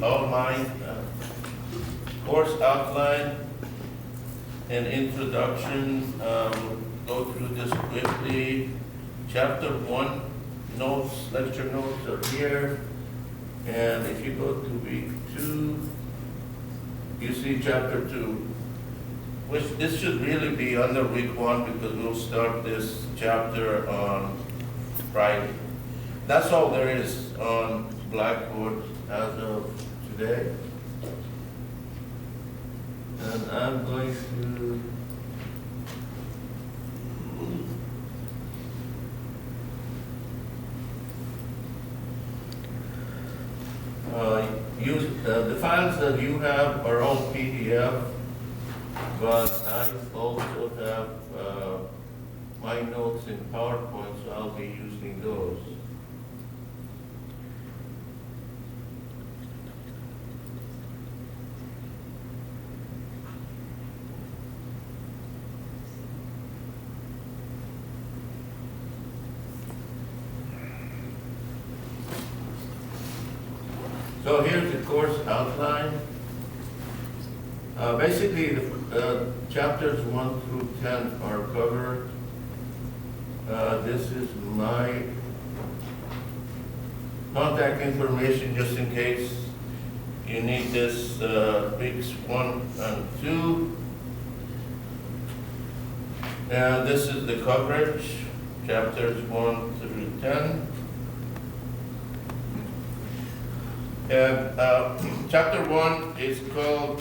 outline, course outline and introduction. Go through this quickly. Chapter 1 notes, lecture notes are here. And if you go to week 2, you see chapter 2, which this should really be under week 1 because we'll start this chapter on Friday. That's all there is on Blackboard as of today. And I'm going to use the files that you have are all PDF, but I also have my notes in PowerPoint, so I'll be using those. So here's the course outline. Basically, the chapters 1 through 10 are covered. This is my contact information just in case you need this weeks 1 and 2. And this is the coverage, chapters 1 through 10. And chapter 1 is called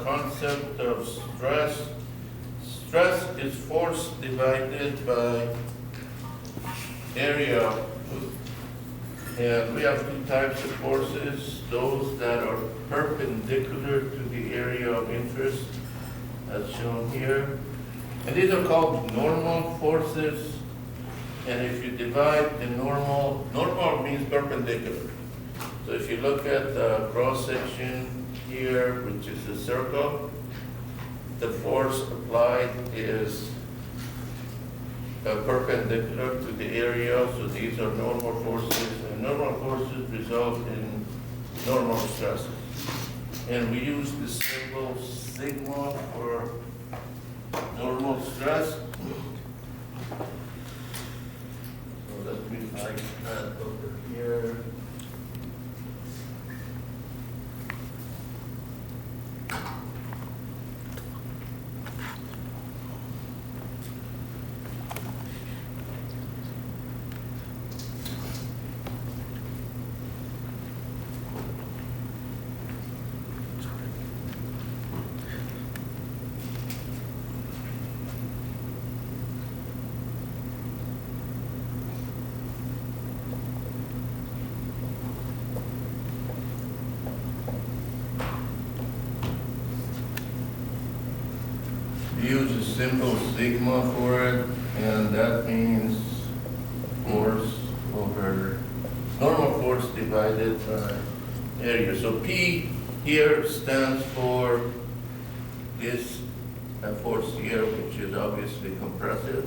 Concept of Stress. Stress is force divided by area. And we have 2 types of forces, those that are perpendicular to the area of interest, as shown here. And these are called normal forces. And if you divide the normal means perpendicular. So if you look at the cross section here, which is a circle, the force applied is perpendicular to the area. So these are normal forces, and normal forces result in normal stresses. And we use the symbol sigma for normal stress. So let me type that over here. Use the symbol sigma for it, and that means force over normal force divided by area. So P here stands for this force here, which is obviously compressive.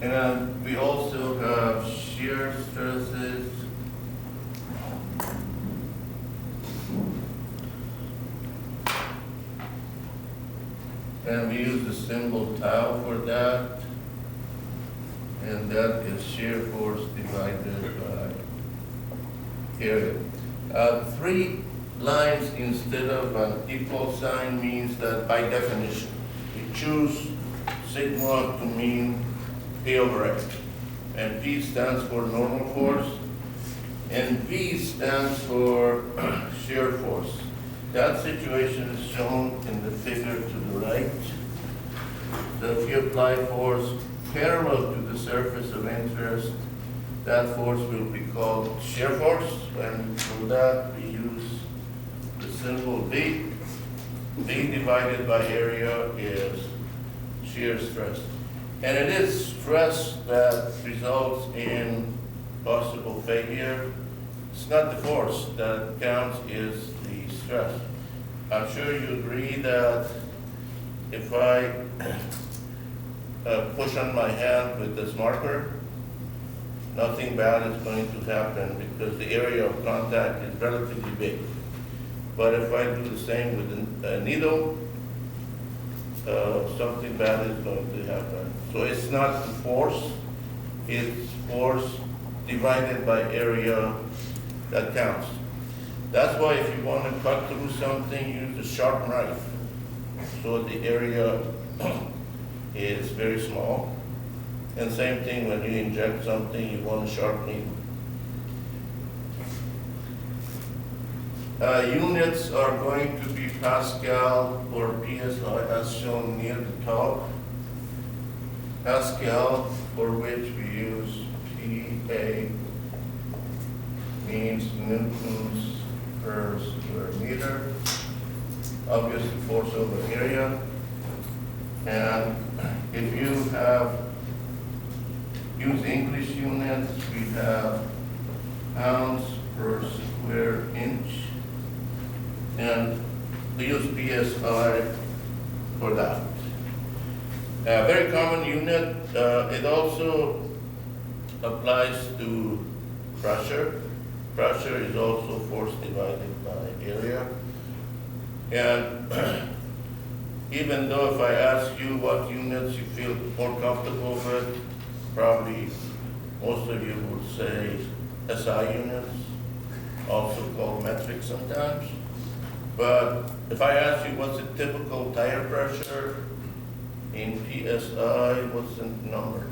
And we also have shear stresses. And we use the symbol tau for that. And that is shear force divided by area. 3 lines instead of an equal sign means that by definition, we choose sigma to mean P over X. And P stands for normal force, and V stands for shear force. That situation is shown in the figure to the right. So if you apply force parallel to the surface of interest, that force will be called shear force, and for that we use the symbol V. V divided by area is shear stress. And it is stress that results in possible failure. It's not the force that counts, is the stress. I'm sure you agree that if I push on my hand with this marker, nothing bad is going to happen because the area of contact is relatively big. But if I do the same with a needle, something bad is going to happen. So it's not the force, it's force divided by area that counts. That's why if you want to cut through something, use a sharp knife. So the area is very small. And same thing when you inject something, you want a sharp needle. Units are going to be Pascal or PSI as shown near the top. Pascal, for which we use PA, means newtons per square meter, obviously force over area. And if you have used English units, we have pounds per square inch, and we use PSI for that. A very common unit. It also applies to pressure. Pressure is also force divided by area. And even though if I ask you what units you feel more comfortable with, probably most of you would say SI units, also called metric sometimes. But if I ask you what's a typical tire pressure in PSI, what's the number?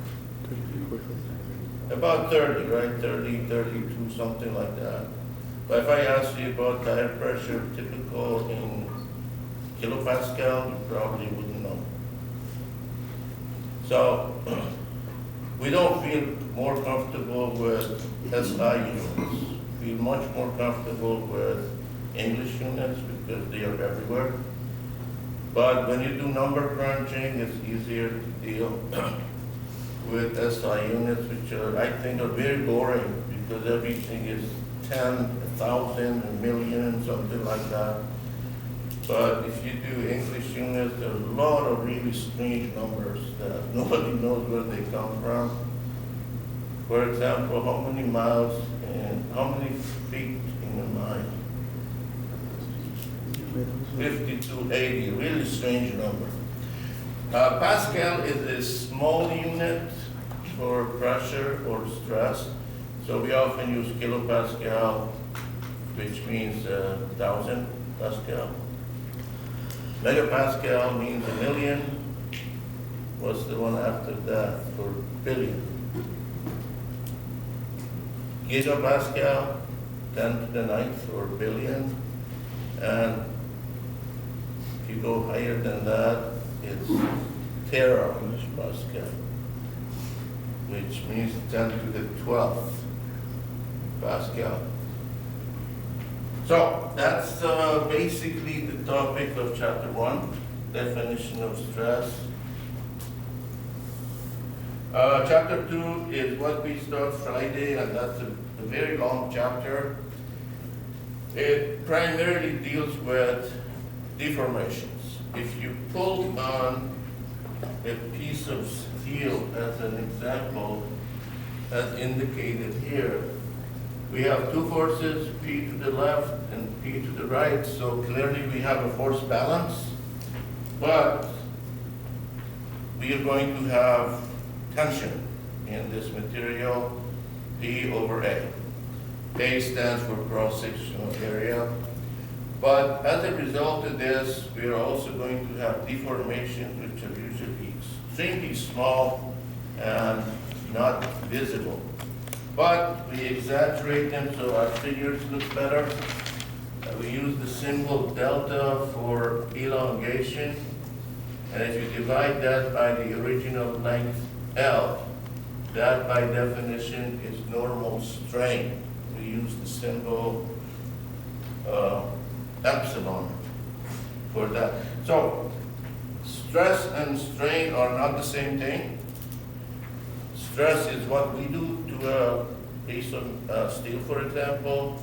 About 30, right? 30, 32, something like that. But if I ask you about tire pressure typical in kilopascal, you probably wouldn't know. So we don't feel more comfortable with SI units. We feel much more comfortable with English units because they are everywhere. But when you do number crunching, it's easier to deal with SI units, which are, I think, are very boring because everything is 10, 1,000, a million, something like that. But if you do English units, there are a lot of really strange numbers that nobody knows where they come from. For example, how many miles and how many feet in a mile? 5280, really strange number. Pascal is a small unit for pressure or stress. So we often use kilopascal, which means 1,000 Pascal. Megapascal means a million. What's the one after that for billion? Gigapascal, 10 to the 9th or billion. And if you go higher than that, it's terapascal, which means 10 to the 12th Pascal. So that's basically the topic of chapter 1, definition of stress. Chapter 2 is what we start Friday, and that's a very long chapter. It primarily deals with deformations. If you pull on a piece of steel as an example, as indicated here, we have two forces, P to the left and P to the right, so clearly we have a force balance, but we are going to have tension in this material, P over A. A stands for cross-sectional area. But as a result of this, we are also going to have deformations which are usually extremely small and not visible. But we exaggerate them so our figures look better. We use the symbol delta for elongation. And if you divide that by the original length L, that by definition is normal strain. We use the symbol epsilon for that. So stress and strain are not the same thing. Stress is what we do to a piece of steel, for example,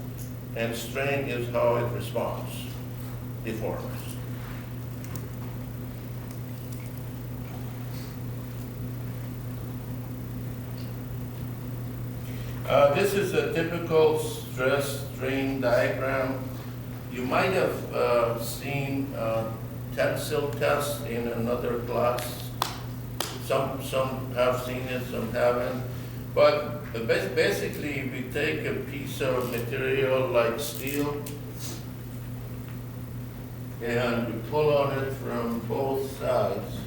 and strain is how it responds, deforms. This is a typical stress strain diagram. You might have seen tensile tests in another class. Some have seen it, some haven't. But basically, we take a piece of material like steel and we pull on it from both sides.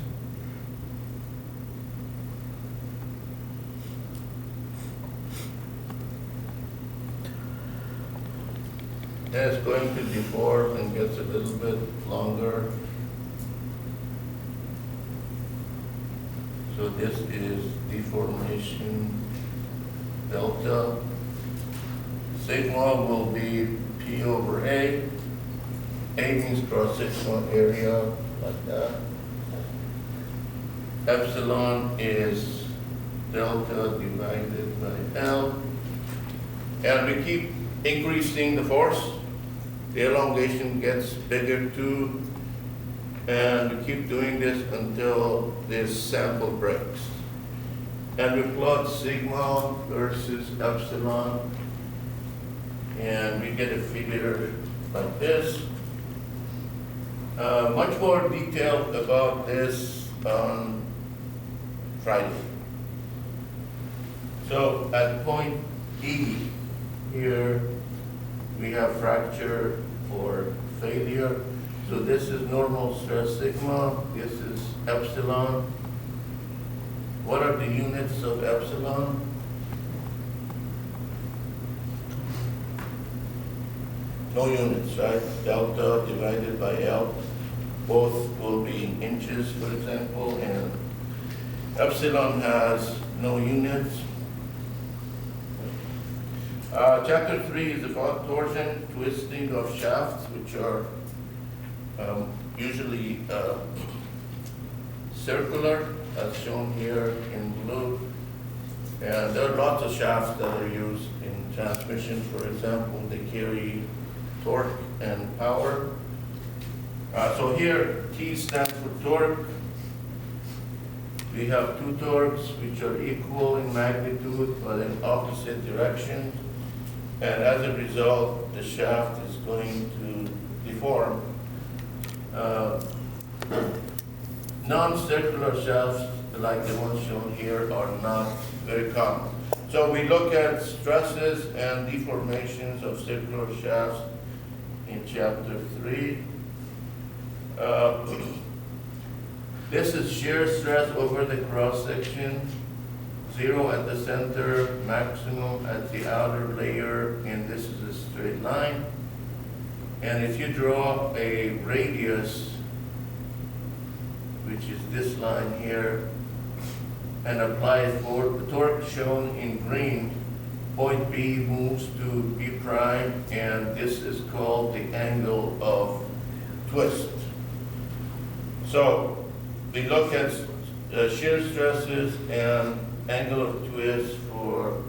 And it's going to deform and gets a little bit longer. So this is deformation delta. Sigma will be P over A. A means cross-sectional area, like that. Epsilon is delta divided by L. And we keep increasing the force. The elongation gets bigger too. And we keep doing this until this sample breaks. And we plot sigma versus epsilon. And we get a figure like this. Much more detail about this on Friday. So at point E, here we have fracture or failure. So this is normal stress sigma, this is epsilon. What are the units of epsilon? No units, right? Delta divided by L. Both will be in inches, for example, and epsilon has no units. Chapter 3 is about torsion, twisting of shafts, which are usually circular, as shown here in blue. And there are lots of shafts that are used in transmission. For example, they carry torque and power. So here, T stands for torque. We have two torques which are equal in magnitude but in opposite directions. And as a result, the shaft is going to deform. Non-circular shafts, like the ones shown here, are not very common. So we look at stresses and deformations of circular shafts in chapter 3. This is shear stress over the cross-section, 0 at the center, maximum at the outer layer, and this is a straight line. And if you draw a radius, which is this line here, and apply for the torque shown in green, point B moves to B prime, and this is called the angle of twist. So we look at shear stresses and angle of twist for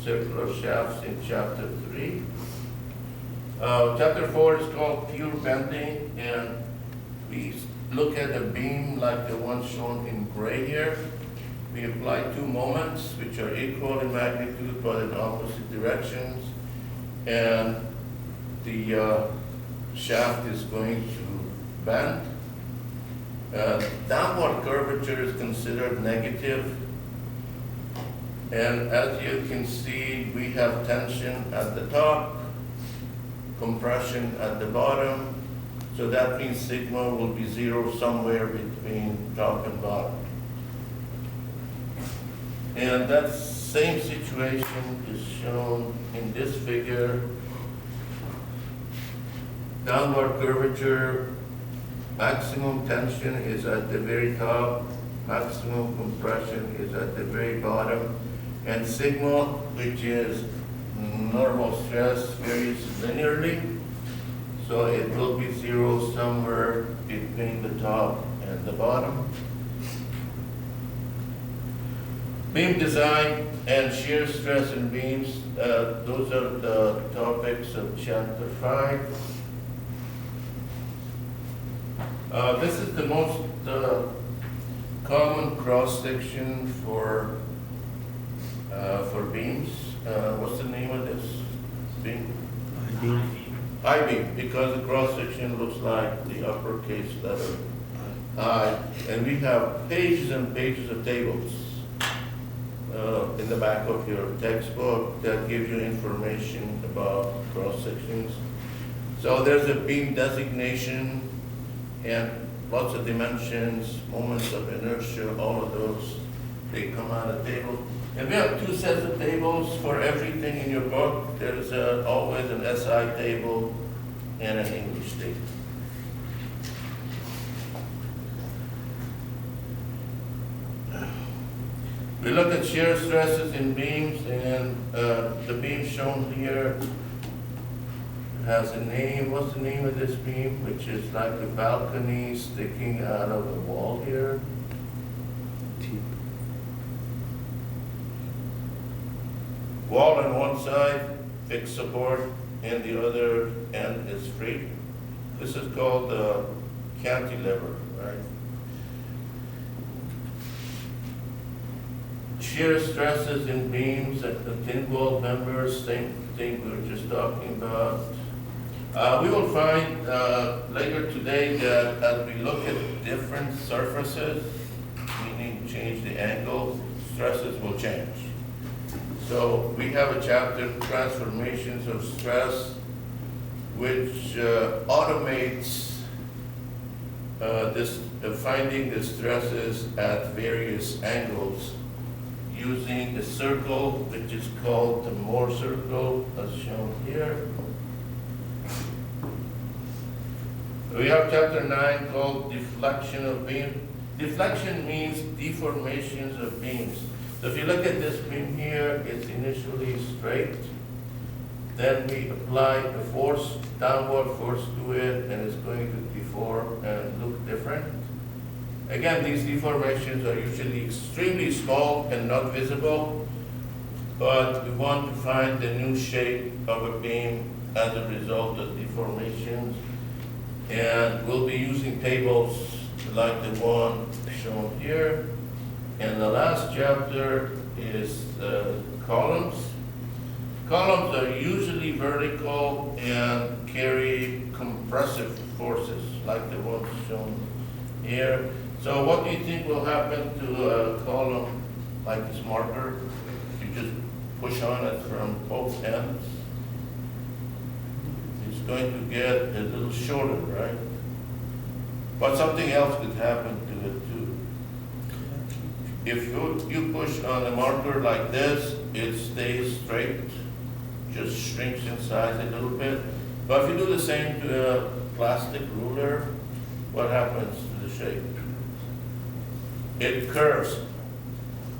circular shafts in chapter 3. Chapter 4 is called pure bending, and we look at a beam like the one shown in gray here. We apply two moments which are equal in magnitude but in opposite directions, and the shaft is going to bend. Downward curvature is considered negative, and as you can see, we have tension at the top, compression at the bottom, so that means sigma will be 0 somewhere between top and bottom. And that same situation is shown in this figure. Downward curvature, maximum tension is at the very top, maximum compression is at the very bottom, and sigma, which is normal stress, varies linearly, so it will be 0 somewhere between the top and the bottom. Beam design and shear stress in beams, those are the topics of chapter 5. This is the most common cross-section for beams. what's the name of this beam? I-beam. I-beam, because the cross-section looks like the uppercase letter I, and we have pages and pages of tables in the back of your textbook that give you information about cross-sections. So there's a beam designation and lots of dimensions, moments of inertia, all of those, they come out of table. And we have two sets of tables for everything in your book. There's always an SI table and an English table. We look at shear stresses in beams, and the beam shown here has a name. What's the name of this beam? Which is like a balcony sticking out of the wall here. Wall on one side, fixed support, and the other end is free. This is called cantilever, right? Shear stresses in beams at the thin wall members, same thing we were just talking about. We will find later today that as we look at different surfaces, meaning change the angle, stresses will change. So we have a chapter, transformations of stress, which automates finding the stresses at various angles using a circle, which is called the Mohr circle, as shown here. We have chapter 9 called deflection of beam. Deflection means deformations of beams. So if you look at this beam here, it's initially straight. Then we apply a force, downward force to it, and it's going to deform and look different. Again, these deformations are usually extremely small and not visible, but we want to find the new shape of a beam as a result of deformations. And we'll be using tables like the one shown here. And the last chapter is columns. Columns are usually vertical and carry compressive forces, like the ones shown here. So what do you think will happen to a column like this marker? You just push on it from both ends. It's going to get a little shorter, right? But something else could happen to it too. If you push on a marker like this, it stays straight, just shrinks in size a little bit. But if you do the same to a plastic ruler, what happens to the shape? It curves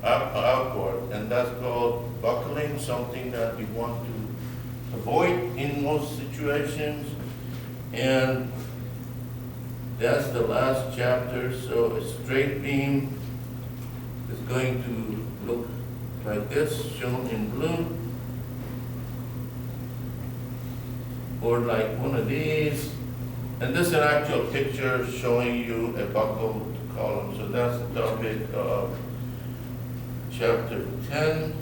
outward, and that's called buckling, something that we want to avoid in most situations. And that's the last chapter. So a straight beam is going to look like this, shown in blue, or like one of these. And this is an actual picture showing you a buckled column. So that's the topic of chapter 10.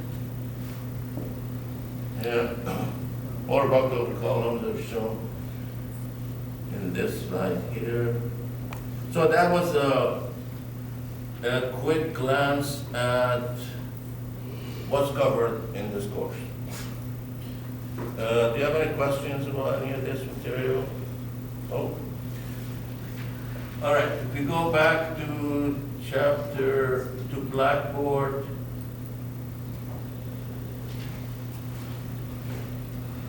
And more buckled columns are shown in this slide here. So that was a quick glance at what's covered in this course. Do you have any questions about any of this material? Oh. All right, if we go back to Blackboard.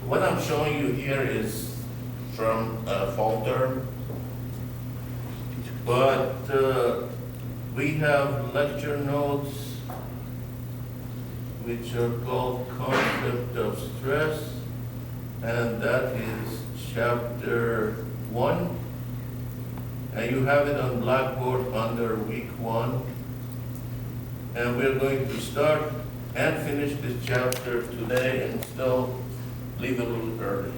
What I'm showing you here is from fall term, but we have lecture notes which are called Concept of Stress, and that is chapter 1. And you have it on Blackboard under week 1. And we're going to start and finish this chapter today and still leave a little early.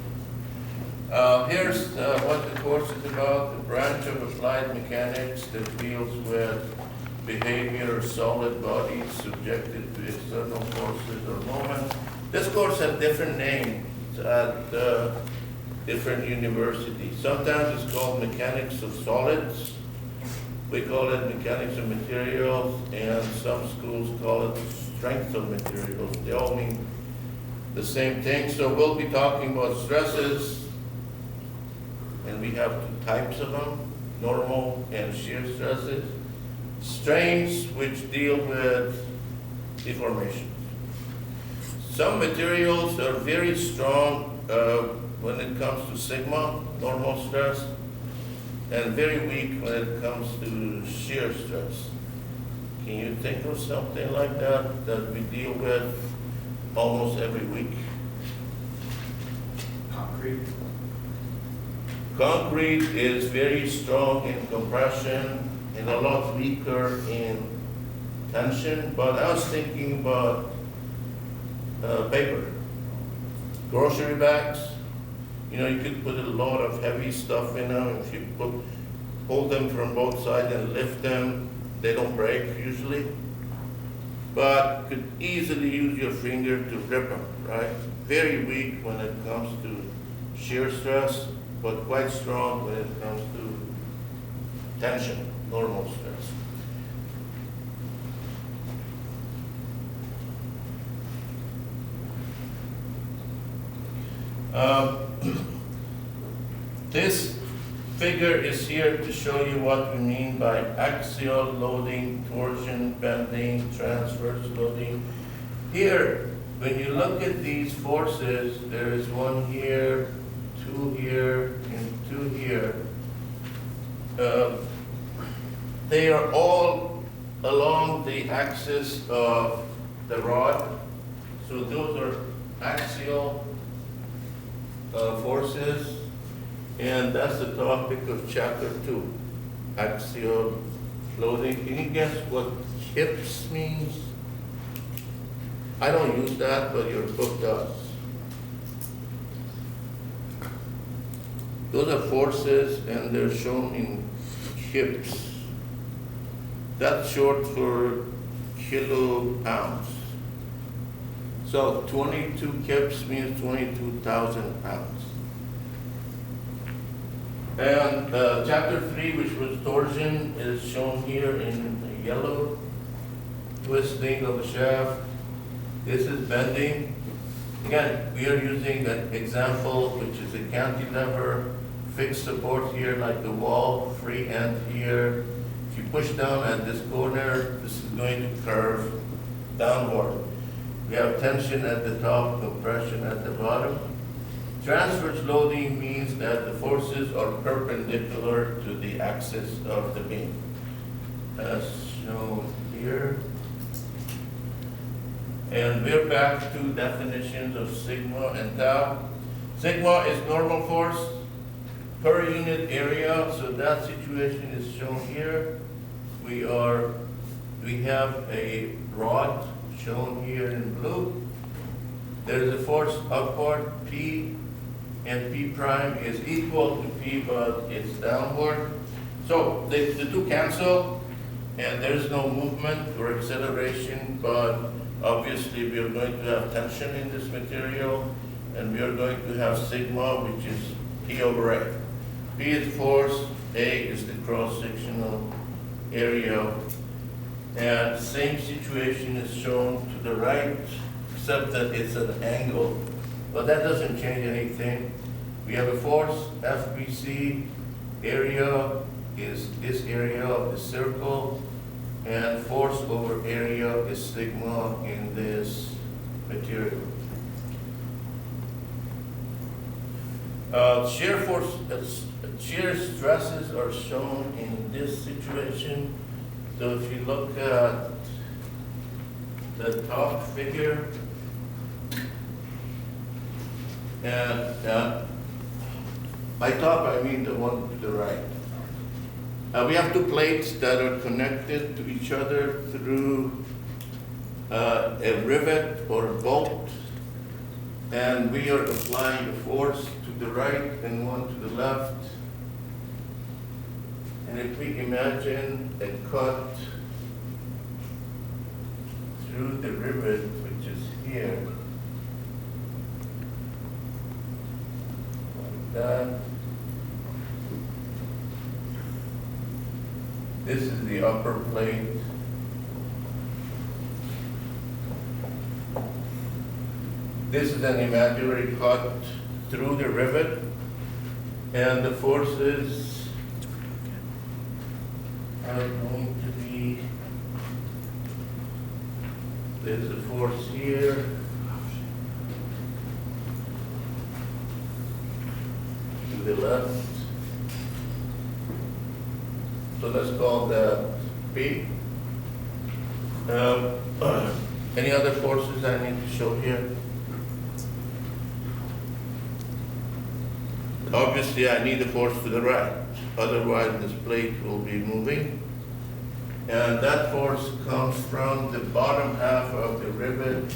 Here's what the course is about, the branch of applied mechanics that deals with behavior of solid bodies subjected to external forces or moments. This course has different names at different universities. Sometimes it's called Mechanics of Solids. We call it Mechanics of Materials, and some schools call it Strength of Materials. They all mean the same thing. So we'll be talking about stresses, and we have two types of them, normal and shear stresses. Strains, which deal with deformation. Some materials are very strong when it comes to sigma, normal stress, and very weak when it comes to shear stress. Can you think of something like that that we deal with almost every week? Concrete. Concrete is very strong in compression and a lot weaker in tension, but I was thinking about paper, grocery bags. You know, you could put a lot of heavy stuff in them. If you hold them from both sides and lift them, they don't break usually. But you could easily use your finger to rip them, right? Very weak when it comes to shear stress, but quite strong when it comes to tension, normal stress. This figure is here to show you what we mean by axial loading, torsion, bending, transverse loading. Here, when you look at these forces, there is one here, two here, and two here. They are all along the axis of the rod. So those are axial forces. And that's the topic of chapter 2, axial loading. Can you guess what hips means? I don't use that, but your book does. Those are forces, and they're shown in hips. That's short for kilopounds. So 22 kips means 22,000 pounds. And chapter 3, which was torsion, is shown here in yellow. Twisting of the shaft. This is bending. Again, we are using an example, which is a cantilever, fixed support here like the wall, free end here. If you push down at this corner, this is going to curve downward. We have tension at the top, compression at the bottom. Transverse loading means that the forces are perpendicular to the axis of the beam, as shown here. And we're back to definitions of sigma and tau. Sigma is normal force per unit area, so that situation is shown here. We have a rod shown here in blue. There's a force upward, P, and P prime is equal to P, but it's downward. So the two cancel, and there's no movement or acceleration, but obviously we are going to have tension in this material, and we are going to have sigma, which is P over A. P is force, A is the cross-sectional area, and same situation is shown to the right, except that it's an angle. But that doesn't change anything. We have a force, FBC, area is this area of the circle, and force over area is sigma in this material. Shear stresses are shown in this situation. So if you look at the top figure, and by top I mean the one to the right. We have two plates that are connected to each other through a rivet or a bolt, and we are applying a force to the right and one to the left. And if we imagine a cut through the rivet, which is here, that. This is the upper plate. This is an imaginary cut through the rivet, and the forces are going to be, there's a force here, to the left. So let's call that P. Any other forces I need to show here? Obviously, I need a force to the right, otherwise this plate will be moving. And that force comes from the bottom half of the rivet.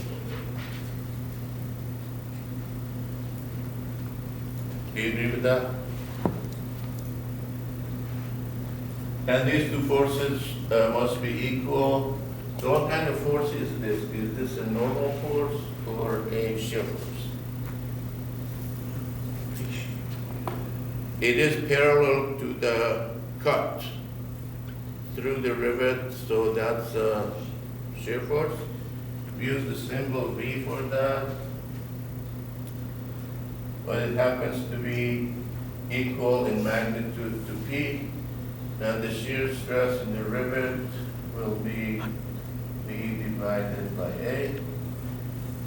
Do you agree with that? And these two forces must be equal. So what kind of force is this? Is this a normal force or a shear force? It is parallel to the cut through the rivet, so that's a shear force. We use the symbol V for that. But it happens to be equal in magnitude to P. And the shear stress in the rivet will be V divided by A.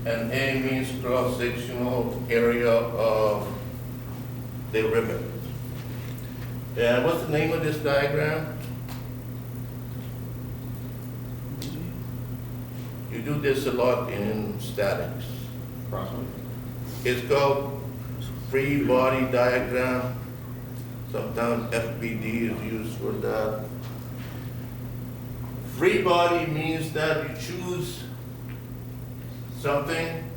And A means cross-sectional area of the rivet. And what's the name of this diagram? You do this a lot in statics. It's called free body diagram. Sometimes FBD is used for that. Free body means that you choose something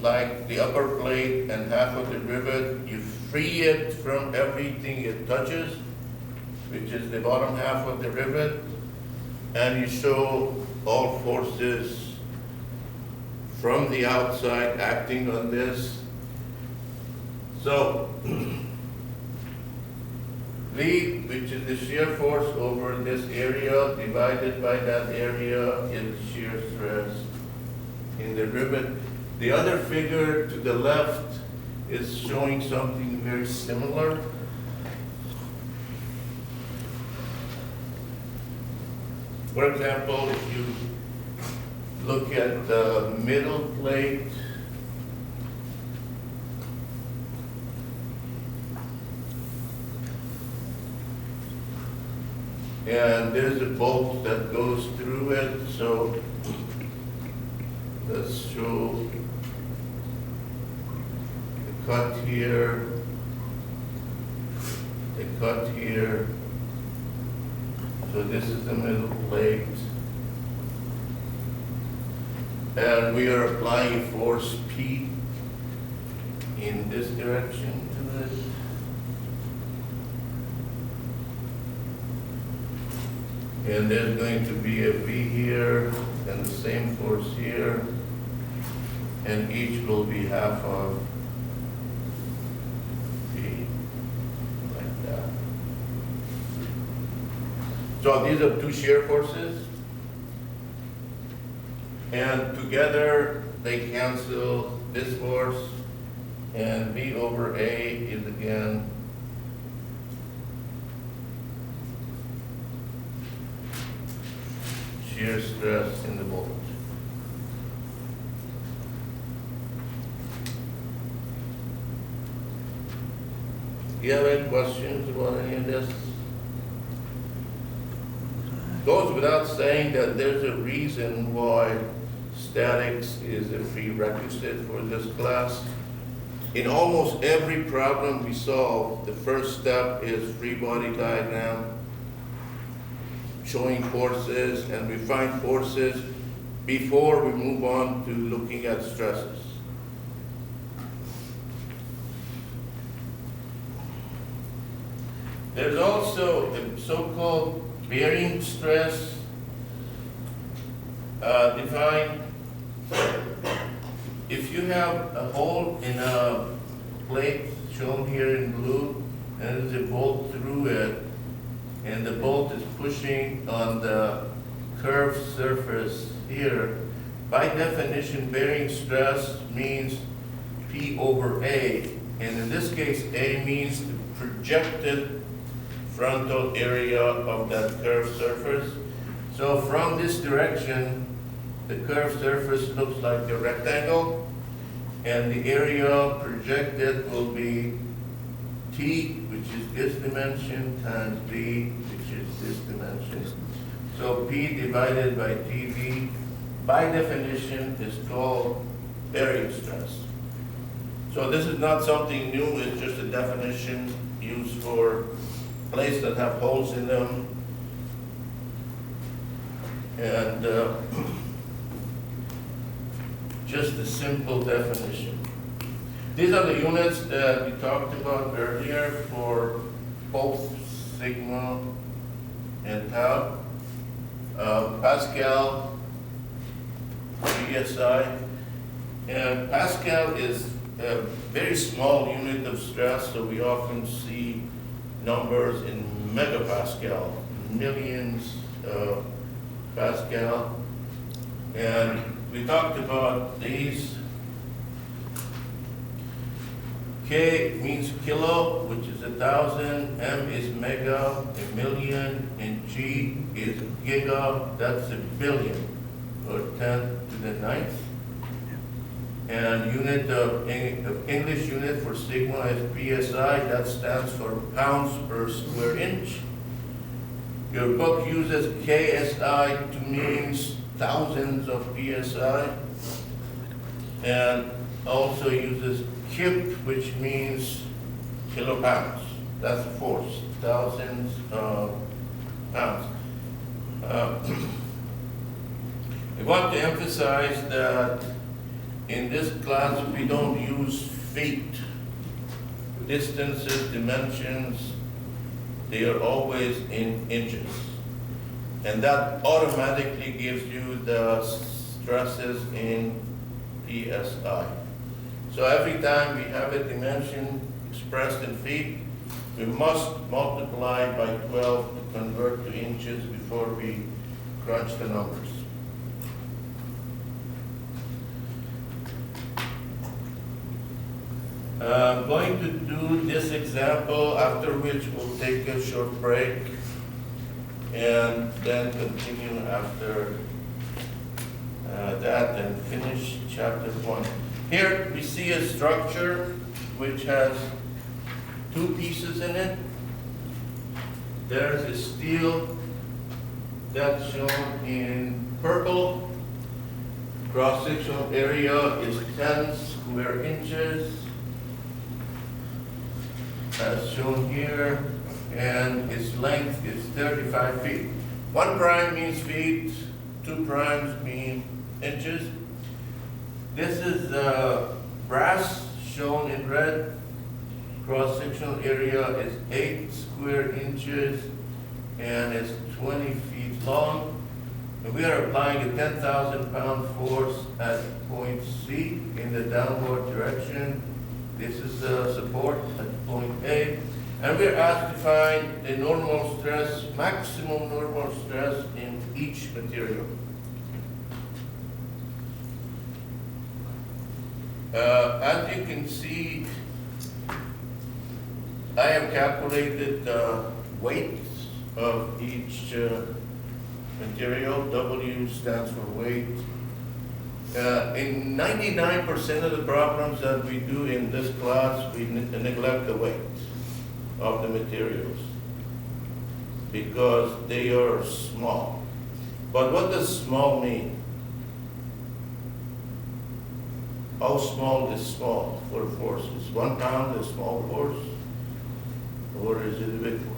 like the upper plate and half of the rivet. You free it from everything it touches, which is the bottom half of the rivet, and you show all forces from the outside acting on this. So, V, which is the shear force over this area, divided by that area, is shear stress in the rivet. The other figure to the left is showing something very similar. For example, if you look at the middle plate, and there's a bolt that goes through it, so let's show the cut here, the cut here. So this is the middle plate. And we are applying force P in this direction to it. And there's going to be a V here and the same force here. And each will be half of P, like that. So these are two shear forces. And together they cancel this force, and V over A is again shear stress in the bolt. Do you have any questions about any of this? Goes without saying that there's a reason why statics is a prerequisite for this class. In almost every problem we solve, the first step is free body diagram, showing forces, and we find forces before we move on to looking at stresses. There's also a so-called bearing stress defined. If you have a hole in a plate shown here in blue, and there's a bolt through it, and the bolt is pushing on the curved surface here. By definition, bearing stress means P over A, and in this case, A means the projected frontal area of that curved surface. So from this direction, the curved surface looks like a rectangle, and the area projected will be T, which is this dimension, times B, which is this dimension. So P divided by TV, by definition, is called bearing stress. So this is not something new, it's just a definition used for plates that have holes in them. And just a simple definition. These are the units that we talked about earlier for both sigma and tau. Pascal, PSI, and Pascal is a very small unit of stress, so we often see numbers in megapascal, millions Pascal. And we talked about these. K means kilo, which is 1,000, M is mega, a million, and G is giga, that's a billion, or 10 to the 9th. And unit of English unit for sigma is PSI, that stands for pounds per square inch. Your book uses KSI to means thousands of PSI, and also uses kip, which means kilopounds. That's force, thousands of pounds. I want to emphasize that in this class we don't use feet, distances, dimensions. They are always in inches. And that automatically gives you the stresses in PSI. So every time we have a dimension expressed in feet, we must multiply by 12 to convert to inches before we crunch the numbers. I'm going to do this example, after which we'll take a short break and then continue after that and finish chapter 1. Here we see a structure which has two pieces in it. There's a steel that's shown in purple. Cross-sectional area is 10 square inches, as shown here, and its length is 35 feet. 1 prime means feet, 2 primes mean inches. This is brass shown in red. Cross-sectional area is 8 square inches and it's 20 feet long. And we are applying a 10,000 pound force at point C in the downward direction. This is the support at point A. And we're asked to find the normal stress, maximum normal stress in each material. As you can see, I have calculated the weight of each material. W stands for weight. In 99% of the problems that we do in this class, we neglect the weight of the materials because they are small. But what does small mean? How small is small for a force? Is 1 pound a small force? Or is it a big force?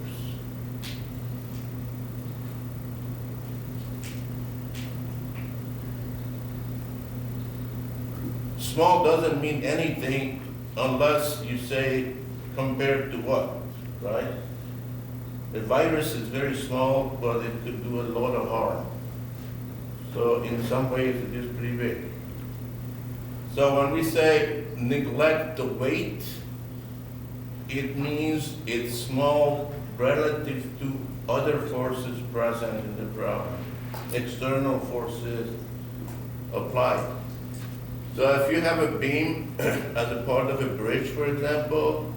Small doesn't mean anything unless you say compared to what, right? The virus is very small, but it could do a lot of harm. So in some ways it is pretty big. So when we say neglect the weight, it means it's small relative to other forces present in the ground. External forces apply. So if you have a beam as a part of a bridge, for example,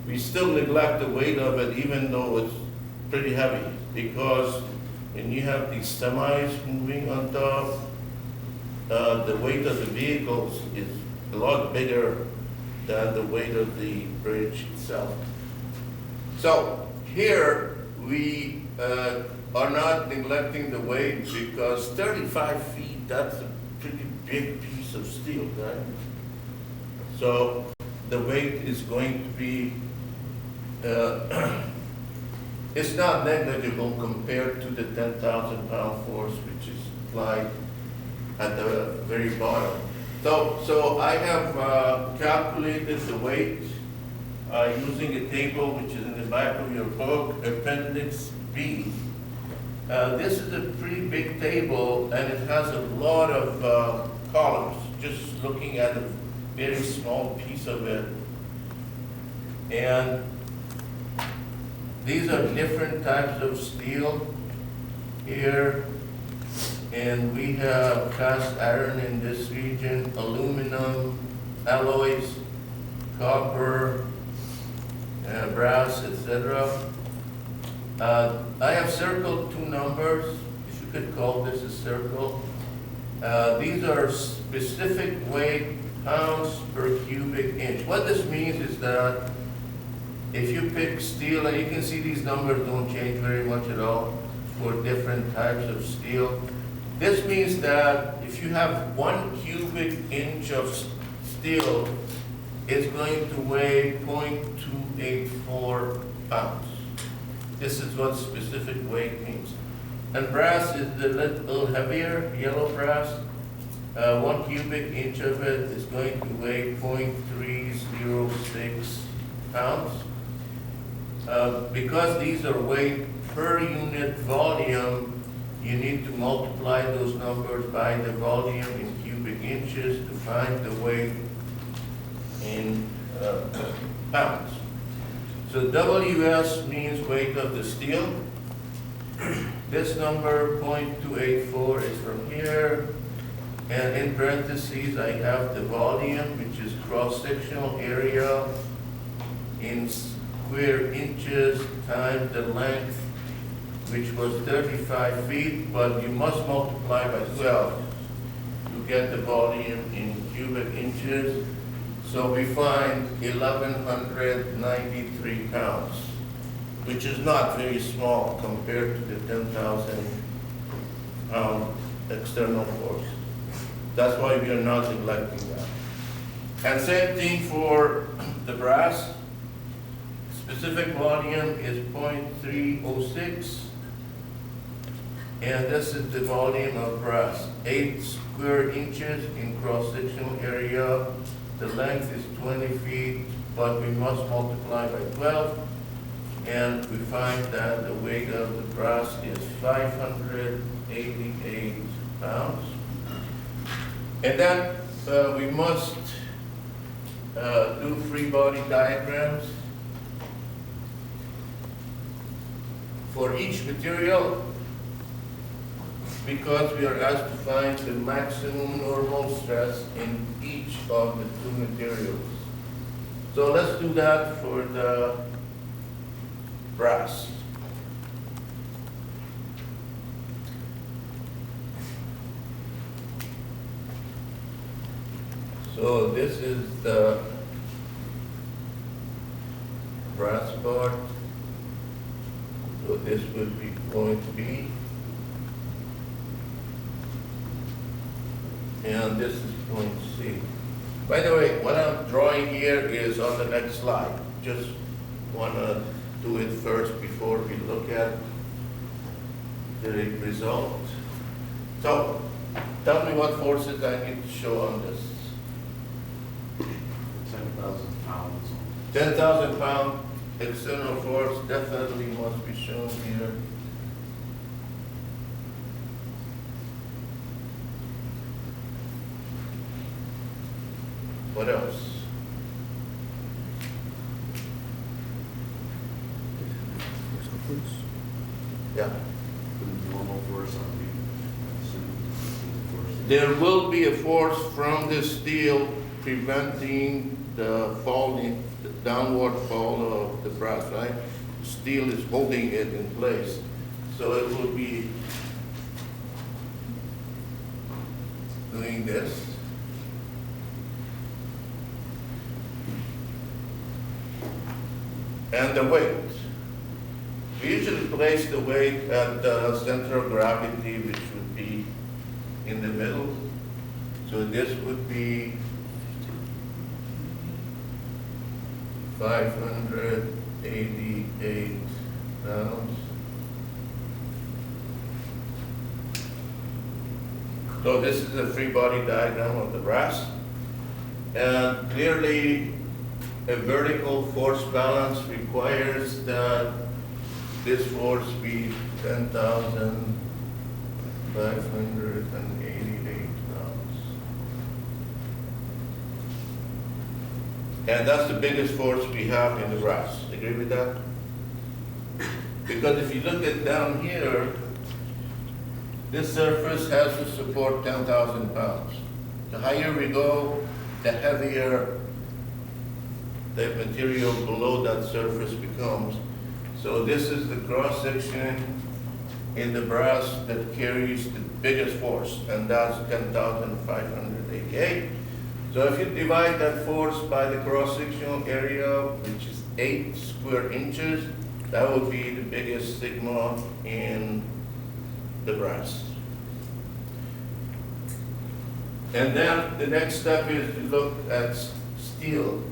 we still neglect the weight of it even though it's pretty heavy, because when you have these semis moving on top, the weight of the vehicles is a lot bigger than the weight of the bridge itself. So here we are not neglecting the weight, because 35 feet, that's a pretty big piece of steel, right? So the weight is going to be, it's not negligible compared to the 10,000 pound force which is applied at the very bottom. So I have calculated the weight using a table which is in the back of your book, Appendix B. This is a pretty big table, and it has a lot of columns, just looking at a very small piece of it. And these are different types of steel here. And we have cast iron in this region, aluminum, alloys, copper, brass, etc. I have circled two numbers, if you could call this a circle. These are specific weight pounds per cubic inch. What this means is that if you pick steel, and you can see these numbers don't change very much at all for different types of steel. This means that if you have 1 cubic inch of steel, it's going to weigh 0.284 pounds. This is what specific weight means. And brass is a little heavier, yellow brass. 1 cubic inch of it is going to weigh 0.306 pounds. Because these are weight per unit volume, you need to multiply those numbers by the volume in cubic inches to find the weight in pounds. So WS means weight of the steel. This number, 0.284, is from here. And in parentheses, I have the volume, which is cross-sectional area in square inches times the length, which was 35 feet, but you must multiply by 12 to get the volume in cubic inches. So we find 1,193 pounds, which is not very small compared to the 10,000 pound external force. That's why we are not neglecting that. And same thing for the brass. Specific volume is 0.306. And this is the volume of brass, 8 square inches in cross-sectional area. The length is 20 feet, but we must multiply by 12. And we find that the weight of the brass is 588 pounds. And then we must do free body diagrams for each material, because we are asked to find the maximum normal stress in each of the two materials. So let's do that for the brass. So this is the brass part. So this would be point B. And this is point C. By the way, what I'm drawing here is on the next slide. Just want to do it first before we look at the result. So, tell me what forces I need to show on this. 10,000 pounds. 10,000 pound external force definitely must be shown here. What else? difference? Yeah. The normal force on the, There will be a force from the steel preventing the falling, the downward fall of the brass, right? Steel is holding it in place, so it will be doing this. And the weight. We usually place the weight at the center of gravity, which would be in the middle. So this would be 588 pounds. So this is a free body diagram of the brass. And clearly, a vertical force balance requires that this force be 10,588 pounds. And that's the biggest force we have in the brass. Agree with that? Because if you look at down here, this surface has to support 10,000 pounds. The higher we go, the heavier the material below that surface becomes. So this is the cross section in the brass that carries the biggest force, and that's 10,588. So if you divide that force by the cross-sectional area, which is 8 square inches, that would be the biggest sigma in the brass. And then the next step is to look at steel.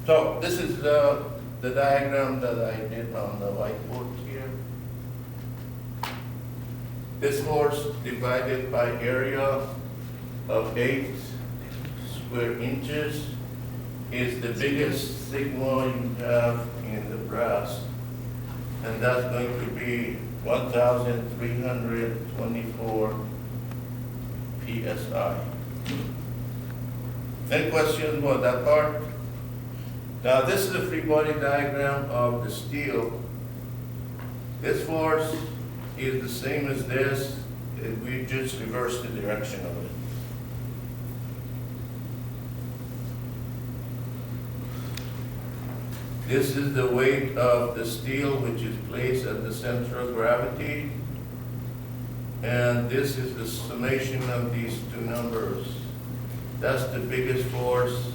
So this is the diagram that I did on the whiteboard here. This force divided by area of 8 square inches is the biggest sigma you have in the brass. And that's going to be 1,324 PSI. Any questions about that part? Now this is a free body diagram of the steel. This force is the same as this. We just reverse the direction of it. This is the weight of the steel, which is placed at the center of gravity. And this is the summation of these two numbers. That's the biggest force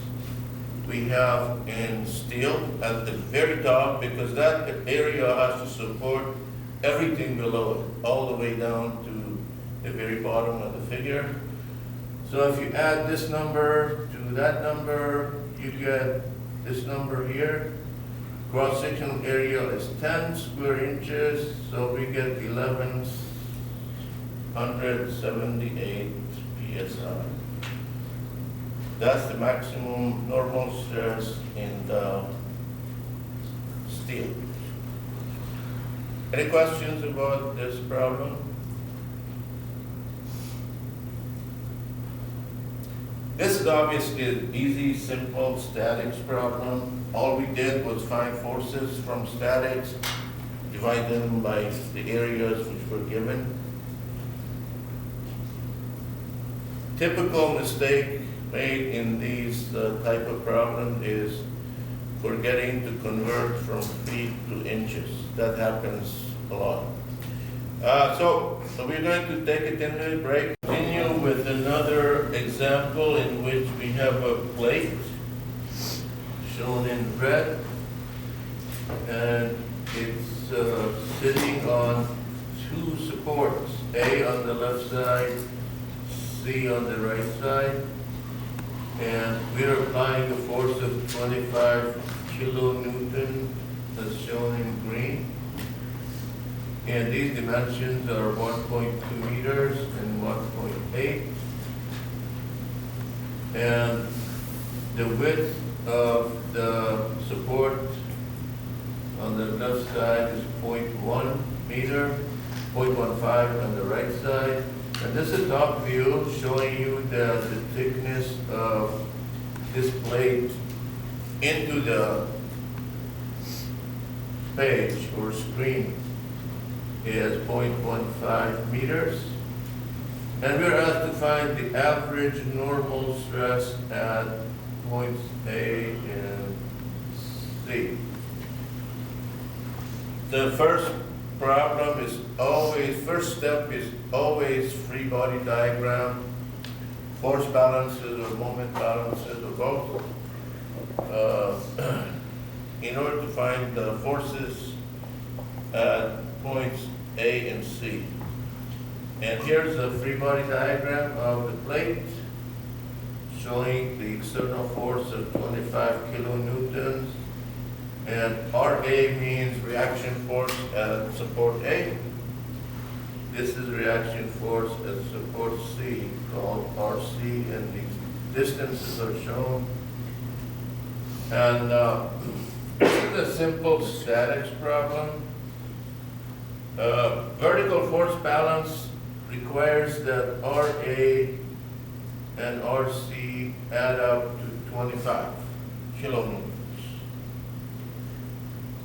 we have in steel at the very top, because that area has to support everything below it, all the way down to the very bottom of the figure. So if you add this number to that number, you get this number here. Cross-sectional area is 10 square inches, so we get 1,178 PSI. That's the maximum normal stress in the steel. Any questions about this problem? This is obviously an easy, simple statics problem. All we did was find forces from statics, divide them by the areas which were given. Typical mistake made in these type of problem is forgetting to convert from feet to inches. That happens a lot. So we're going to take a 10-minute break. Continue with another example in which we have a plate shown in red, and it's sitting on two supports, A on the left side, C on the right side, and we're applying a force of 25 kilonewton as shown in green. And these dimensions are 1.2 meters and 1.8. And the width of the support on the left side is 0.1 meter, 0.15 on the right side. And this is top view showing you the thickness of this plate into the page or screen is 0.15 meters. And we're asked to find the average normal stress at points A and C. The first step is always free body diagram, force balances or moment balances or both. In order to find the forces at points A and C. And here's a free body diagram of the plate showing the external force of 25 kilonewtons. And RA means reaction force at support A. This is reaction force at support C, called RC, and the distances are shown. And this is a simple statics problem. Vertical force balance requires that RA and RC add up to 25 kilonewtons.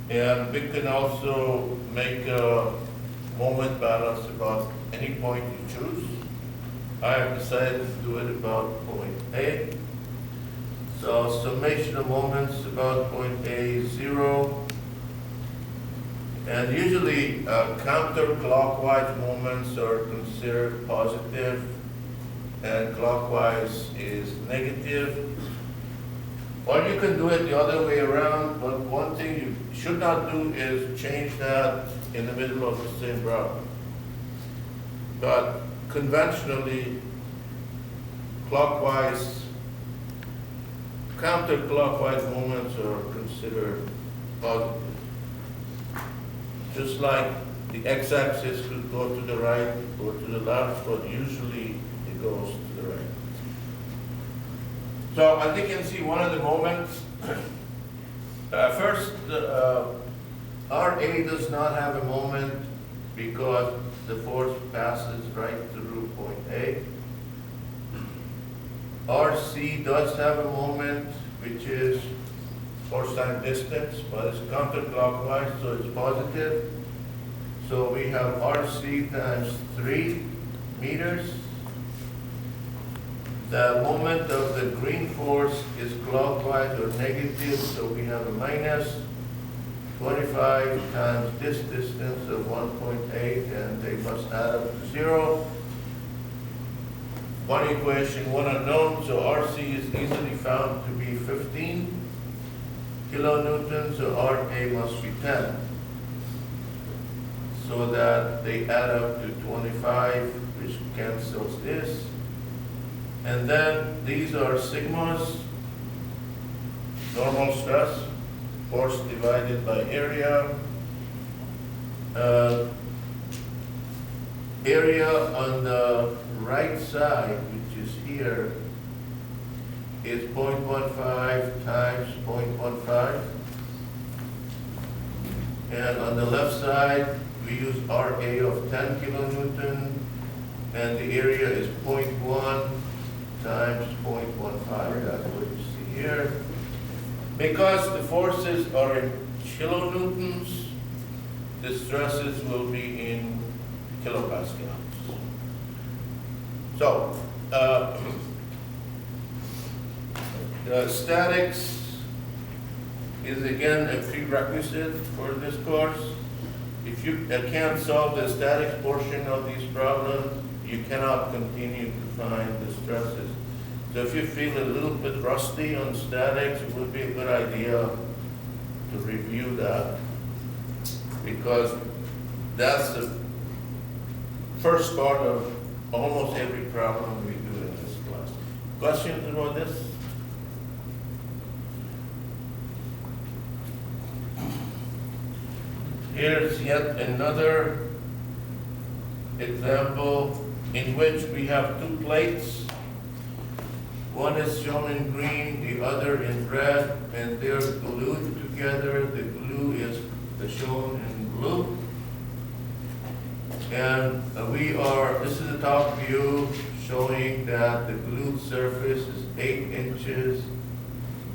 And we can also make a moment balance about any point you choose. I have decided to do it about point A. So summation of moments about point A is 0. And usually counterclockwise moments are considered positive and clockwise is negative. Or you can do it the other way around, but one thing you should not do is change that in the middle of the same problem. But conventionally, counterclockwise moments are considered positive. Just like the x-axis could go to the right or to the left, but usually it goes to the right. So as you can see, one of the moments, first, RA does not have a moment because the force passes right through point A. RC does have a moment, which is force times distance, but it's counterclockwise, so it's positive. So we have RC times 3 meters. The moment of the green force is clockwise or negative, so we have a minus 25 times this distance of 1.8, and they must add up to 0. One equation, one unknown, so RC is easily found to be 15 kilonewtons, so RA must be 10. So that they add up to 25, which cancels this. And then these are sigmas, normal stress, force divided by area. Area on the right side, which is here, is 0.15 times 0.15. And on the left side, we use RA of 10 kilonewton, and the area is 0.1 times 0.15. That's what you see here. Because the forces are in kilonewtons, the stresses will be in kilopascals. So, statics is again a prerequisite for this course. If you can't solve the statics portion of these problems, you cannot continue to find the stresses. So if you feel a little bit rusty on statics, it would be a good idea to review that, because that's the first part of almost every problem we do in this class. Questions about this? Here's yet another example in which we have two plates. One is shown in green, the other in red, and they're glued together. The glue is shown in blue. And this is the top view showing that the glued surface is 8 inches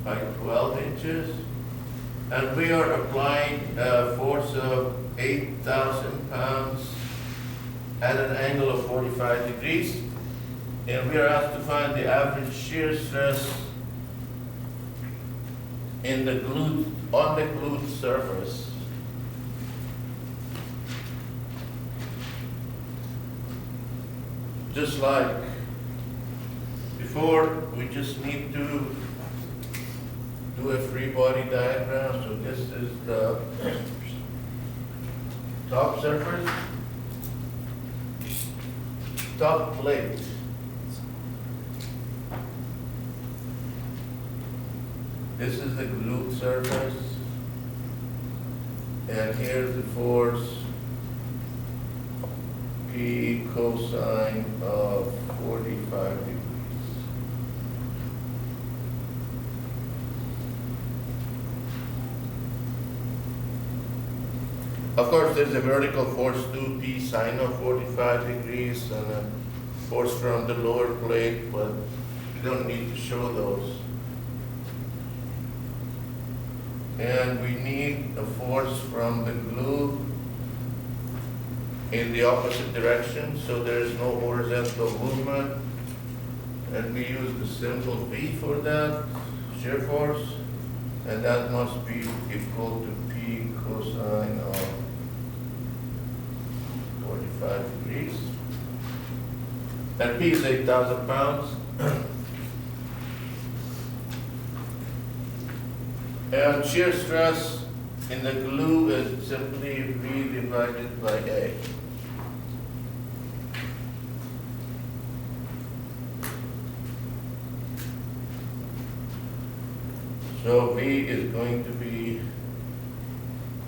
by 12 inches. And we are applying a force of 8,000 pounds at an angle of 45 degrees. And we are asked to find the average shear stress in the on the glued surface. Just like before, we just need to do a free body diagram. So this is the top surface, top plate. This is the glued surface, and here's the force P cosine of 45 degrees. Of course, there's a vertical force too, P sine of 45 degrees, and a force from the lower plate, but we don't need to show those. And we need a force from the glue in the opposite direction, so there is no horizontal movement. And we use the symbol V for that, shear force, and that must be equal to P cosine of 45 degrees. And P is 8,000 pounds. And shear stress in the glue is simply V divided by A. So V is going to be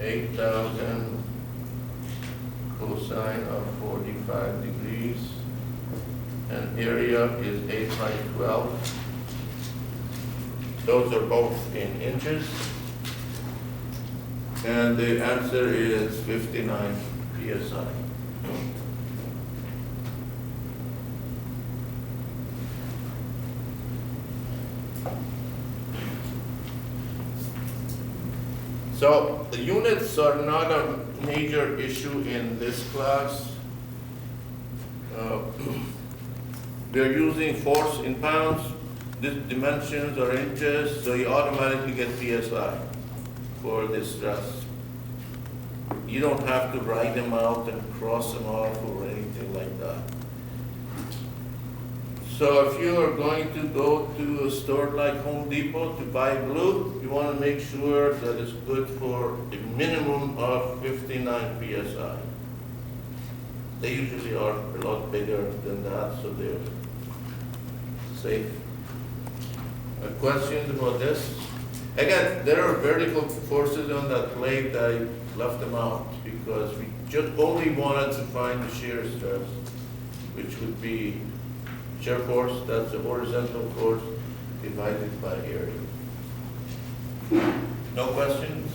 8,000 cosine of 45 degrees, and area is 8 by 12. Those are both in inches, and the answer is 59 psi. So the units are not a major issue in this class. We're using force in pounds. These dimensions are inches, so you automatically get PSI for this stress. You don't have to write them out and cross them off or anything like that. So if you are going to go to a store like Home Depot to buy glue, you want to make sure that it's good for a minimum of 59 PSI. They usually are a lot bigger than that, so they're safe. Questions about this? Again, there are vertical forces on that plate. I left them out because we just only wanted to find the shear stress, which would be shear force, that's the horizontal force divided by area. No questions?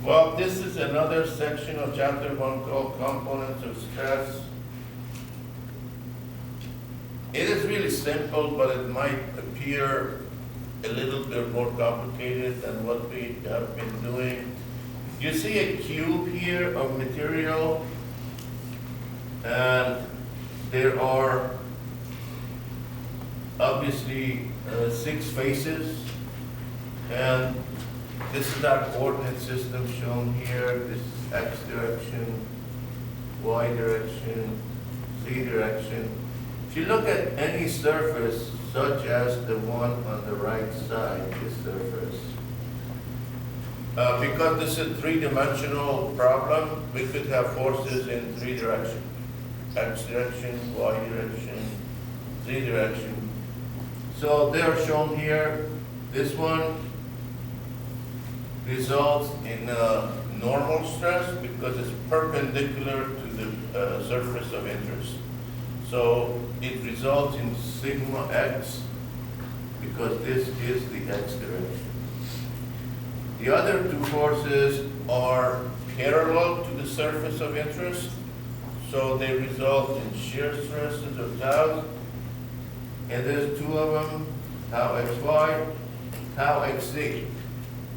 Well, this is another section of chapter 1 called components of stress. It is really simple, but it might appear a little bit more complicated than what we have been doing. You see a cube here of material, and there are obviously 6 faces, and this is our coordinate system shown here. This is X direction, Y direction, Z direction. If you look at any surface, such as the one on the right side, this surface, because this is a 3-dimensional problem, we could have forces in 3 directions. X direction, Y direction, Z direction. So they are shown here. This one results in normal stress because it's perpendicular to the surface of interest. So it results in sigma x because this is the x direction. The other 2 forces are parallel to the surface of interest, so they result in shear stresses of tau. and there's two of them, tau xy, tau xz.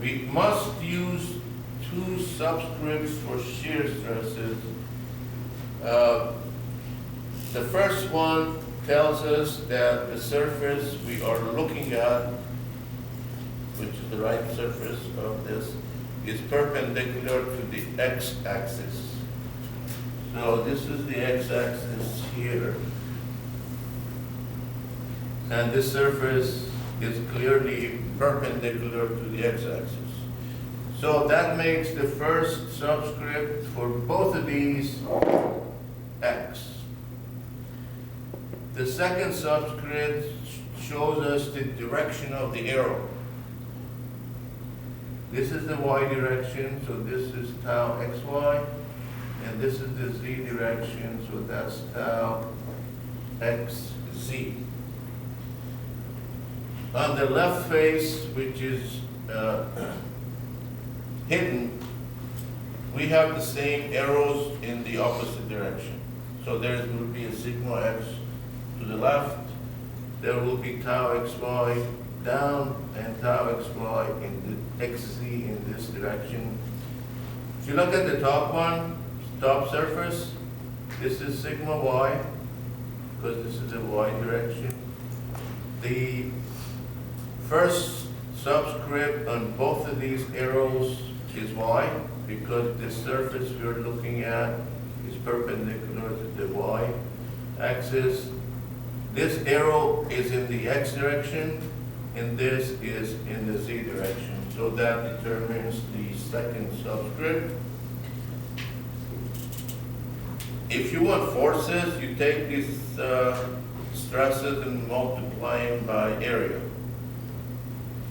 We must use two subscripts for shear stresses. The first one tells us that the surface we are looking at, which is the right surface of this, is perpendicular to the x-axis. So this is the x-axis here. And this surface is clearly perpendicular to the x-axis. So that makes the first subscript for both of these x. The second subscript shows us the direction of the arrow. This is the y direction, so this is tau xy, and this is the z direction, so that's tau xz. On the left face, which is hidden, we have the same arrows in the opposite direction. So there will be a sigma x to the left, there will be tau xy down and tau xy in the xz in this direction. If you look at the top one, top surface, this is sigma y, because this is the y direction. The first subscript on both of these arrows is y, because the surface we're looking at is perpendicular to the y axis. This arrow is in the x direction, and this is in the z direction. So that determines the second subscript. If you want forces, you take these stresses and multiply them by area,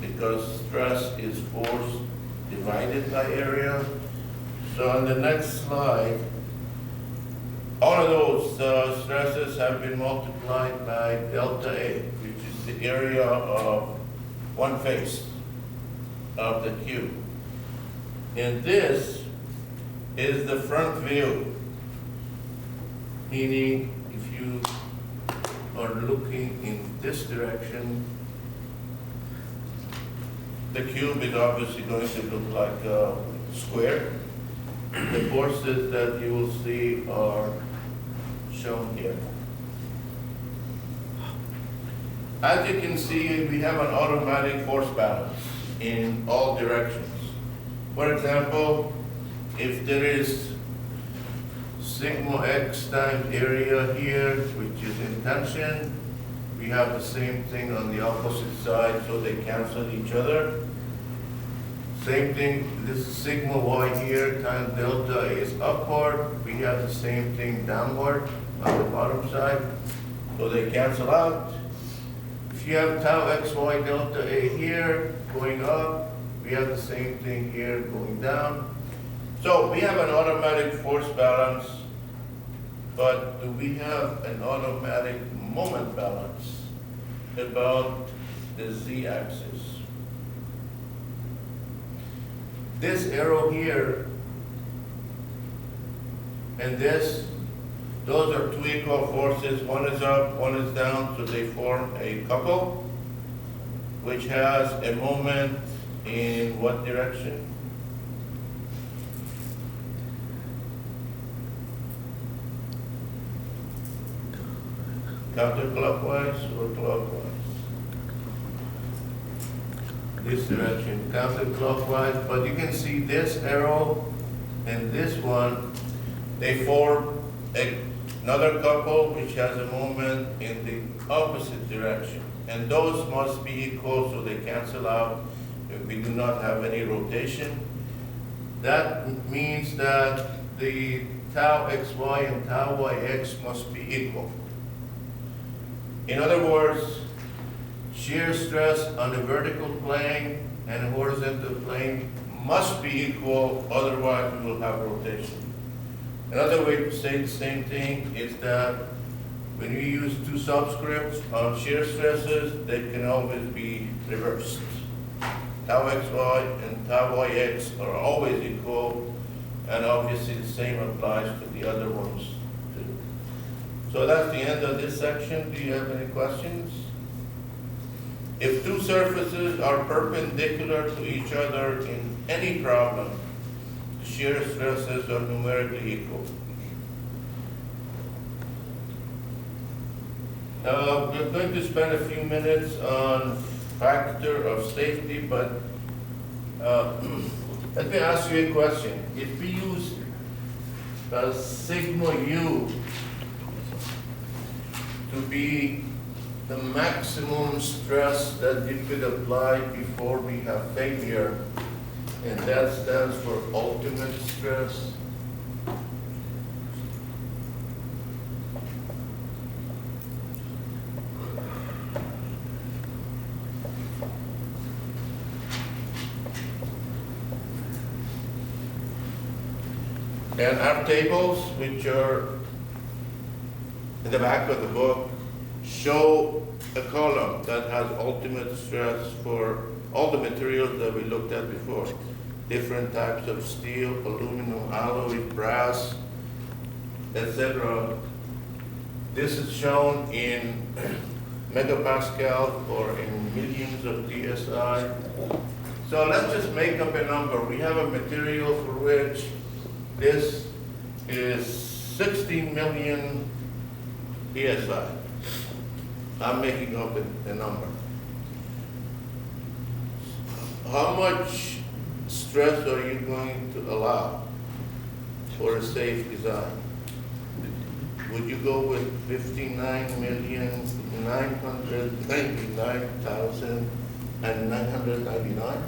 because stress is force divided by area. So on the next slide, all of those stresses have been multiplied by delta A, which is the area of one face of the cube. And this is the front view, meaning if you are looking in this direction, the cube is obviously going to look like a square. The forces that you will see are shown here. As you can see, we have an automatic force balance in all directions. For example, if there is sigma x times area here, which is in tension, we have the same thing on the opposite side, so they cancel each other. Same thing, this is sigma y here times delta is upward. We have the same thing downward on the bottom side, so they cancel out. If you have tau xy delta A here going up, we have the same thing here going down. So we have an automatic force balance, but do we have an automatic moment balance about the z-axis? This arrow here and this, those are two equal forces. One is up, one is down, so they form a couple, which has a moment in what direction? Counterclockwise or clockwise? This direction, counterclockwise, but you can see this arrow and this one, they form another couple which has a moment in the opposite direction. And those must be equal, so they cancel out if we do not have any rotation. That means that the tau xy and tau yx must be equal. In other words, shear stress on the vertical plane and the horizontal plane must be equal, otherwise we will have rotation. Another way to say the same thing is that when you use two subscripts on shear stresses, they can always be reversed. Tau xy and tau yx are always equal, and obviously the same applies to the other ones too. So that's the end of this section. Do you have any questions? If two surfaces are perpendicular to each other in any problem, shear stresses are numerically equal. We're going to spend a few minutes on factor of safety, but let me ask you a question. If we use sigma u to be the maximum stress that you could apply before we have failure, and that stands for ultimate stress. And our tables, which are in the back of the book, show a column that has ultimate stress for all the materials that we looked at before. Different types of steel, aluminum, alloy, brass, etc. This is shown in megapascal or in millions of PSI. So let's just make up a number. We have a material for which this is 16 million PSI. I'm making up a number. How much stress are you going to allow for a safe design? Would you go with 59,999,999?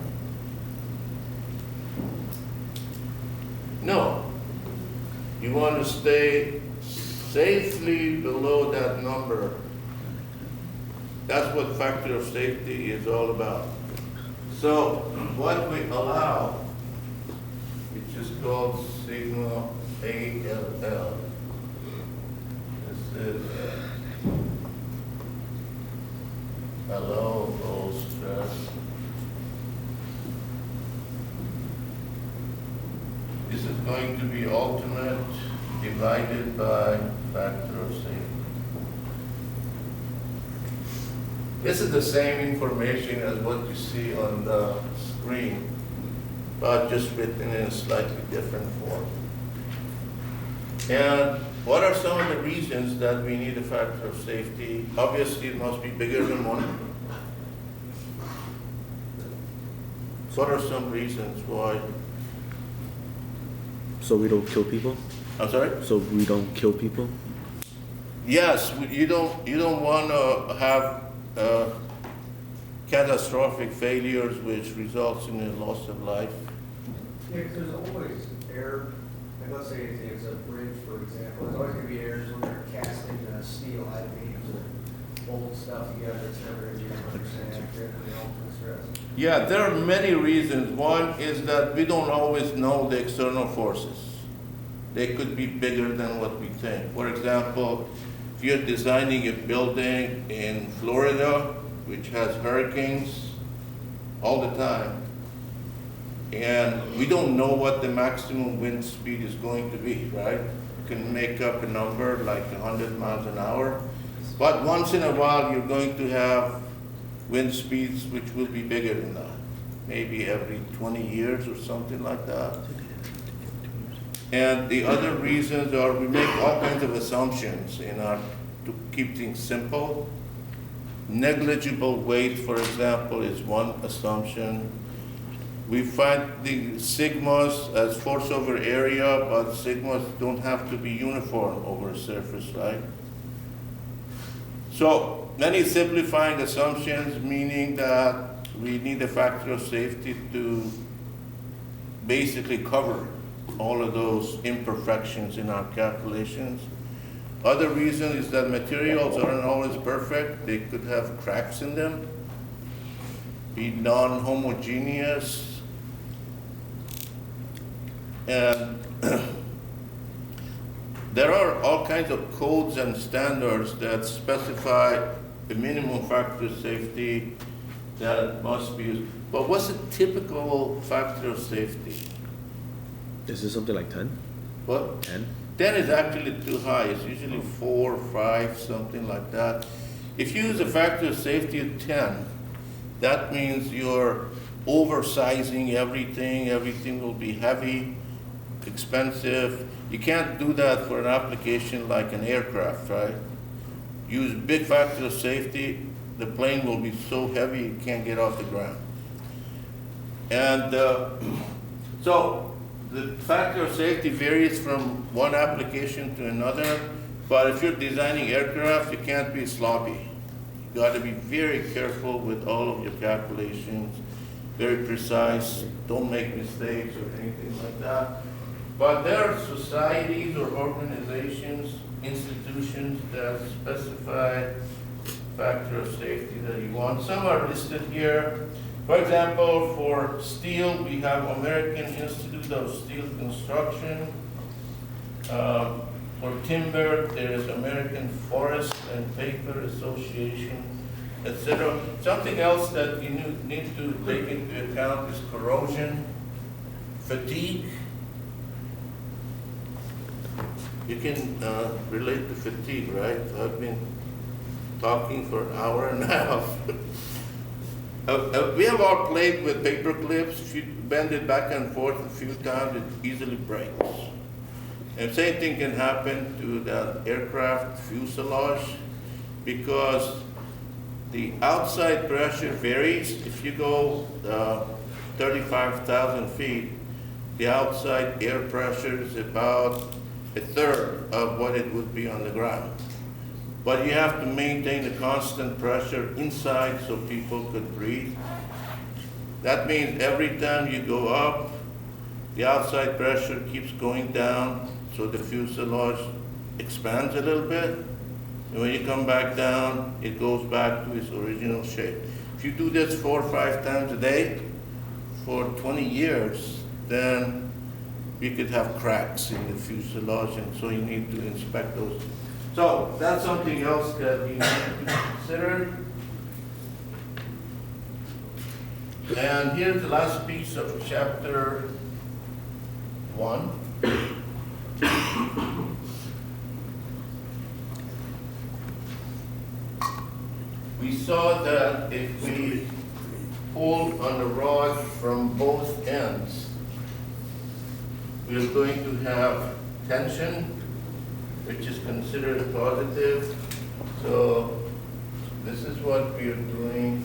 No. You want to stay safely below that number. That's what factor of safety is all about. So what we allow, which is called sigma ALL. This is allowable stress. This is going to be ultimate divided by factor of safety. This is the same information as what you see on the screen, but just written in a slightly different form. And what are some of the reasons that we need a factor of safety? Obviously, it must be bigger than 1. What are some reasons why? So we don't kill people? I'm sorry? So we don't kill people? Yes, you don't want to have catastrophic failures which results in a loss of life. Yeah, 'cause there's always error. Like, let's say it's a bridge, for example. There's always going to be errors when they're casting steel out of beams or old stuff together. It's never going to be 100% accurate for the ultimate stress. Yeah, there are many reasons. One is that we don't always know the external forces. They could be bigger than what we think. For example, if you're designing a building in Florida, which has hurricanes all the time, and we don't know what the maximum wind speed is going to be, right? You can make up a number like 100 miles an hour, but once in a while you're going to have wind speeds which will be bigger than that, maybe every 20 years or something like that. And the other reasons are we make all kinds of assumptions to keep things simple. Negligible weight, for example, is one assumption. We find the sigmas as force over area, but sigmas don't have to be uniform over a surface, right? So many simplifying assumptions, meaning that we need a factor of safety to basically cover all of those imperfections in our calculations. Other reason is that materials aren't always perfect. They could have cracks in them, be non-homogeneous, and there are all kinds of codes and standards that specify the minimum factor of safety that must be used. But what's a typical factor of safety? Is this something like 10? What? 10? 10 is actually too high. It's usually 4, 5, something like that. If you use a factor of safety of 10, that means you're oversizing everything. Everything will be heavy, expensive. You can't do that for an application like an aircraft, right? Use big factor of safety, the plane will be so heavy it can't get off the ground. And so the factor of safety varies from one application to another, but if you're designing aircraft, you can't be sloppy. You got to be very careful with all of your calculations, very precise, don't make mistakes or anything like that. But there are societies or organizations, institutions that specify factor of safety that you want. Some are listed here. For example, for steel, we have American Institute of Steel Construction. For timber, there is American Forest and Paper Association, etc. Something else that you need to take into account is corrosion, fatigue. You can relate to fatigue, right? I've been talking for an hour and a half. We have our plate with paper clips. If you bend it back and forth a few times, it easily breaks. And same thing can happen to the aircraft fuselage because the outside pressure varies. If you go 35,000 feet, the outside air pressure is about a third of what it would be on the ground. But you have to maintain a constant pressure inside so people could breathe. That means every time you go up, the outside pressure keeps going down, so the fuselage expands a little bit. And when you come back down, it goes back to its original shape. If you do this 4 or 5 times a day for 20 years, then you could have cracks in the fuselage, and so you need to inspect those. So that's something else that you need to consider. And here's the last piece of chapter 1. We saw that if we pull on the rod from both ends, we're going to have tension, which is considered positive. So this is what we are doing.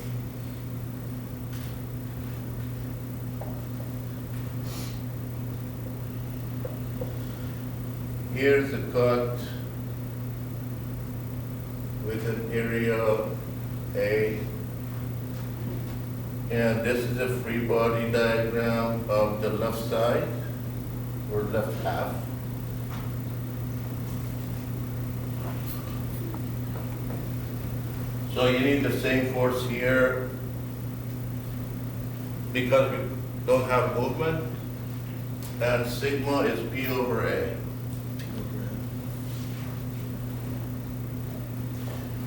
Here's a cut with an area A. And this is a free body diagram of the left side, or left half. So you need the same force here because we don't have movement, and sigma is P over A.